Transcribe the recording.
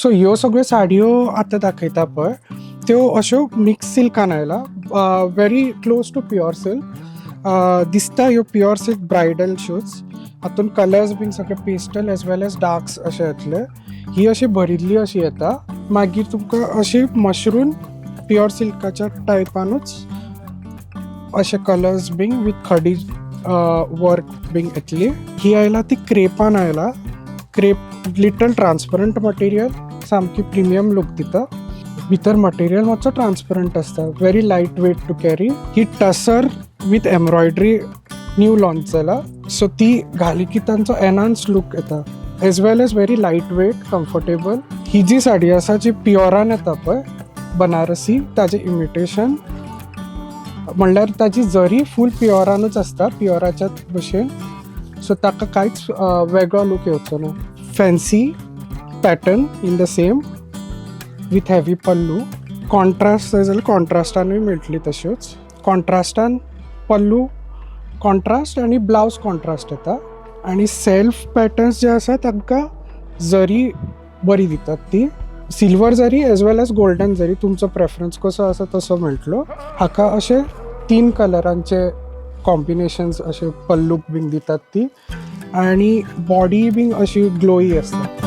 So ह्यो सगळ्यो साडयो आतां दाखयता पळय त्यो अश्यो मिक्स सिल्कान आयला, very close to pure silk. दिसता ह्यो प्युअर सिल्क ब्रायडल शूज. हातून कलर्स बीन सगळे pastel as well as darks अशे येतले. ही अशी भरिल्ली अशी येता. मागीर तुमकां अशी मशरूम प्युअर सिल्काच्या टायपानूच अशे कलर्स बीन विथ खडी वर्क बीन येतली. ही आयला ती क्रेपान आयला. क्रेप लिटल ट्रान्सपरंट मटेरियल, सामकी प्रिमियम लूक दिता. भितर मटेरियल मातसो ट्रान्सपरंट आसता, very light weight to carry. ही tussar with embroidery new launch जाला, सो ती घाली की तांचो एनहान्स लूक येता, as well as very light weight, comfortable. ही जी साडी आसा जी प्युअरान येता पळय बनारसी, ताजें इमिटेशन म्हणल्यार ताजी जरी फूल प्युअरानूच आसता, प्युअराच्या भशेन. सो ताका कांयच वेगळो लूक येवचो ना. Fancy pattern in the same with heavy pallu. Contrast जाय जाल्यार कॉन्ट्रास्टानूय मेळटली तश्योच. कॉन्ट्रास्टान पल्लू कॉन्ट्रास्ट आनी ब्लावज कॉन्ट्रास्ट येता. आनी सेल्फ पॅटर्न्स जे आसा तांकां जरी बरी दितात, ती सिल्वर जरी एज वेल एज गोल्डन जरी, तुमचो प्रेफरन्स कसो आसा तसो मेळटलो. हाका अशे 3 कलरांचे कॉम्बिनेशन्स अशे पल्लूक बीन दितात ती, आनी बॉडी बीन अशी ग्लोई आसता.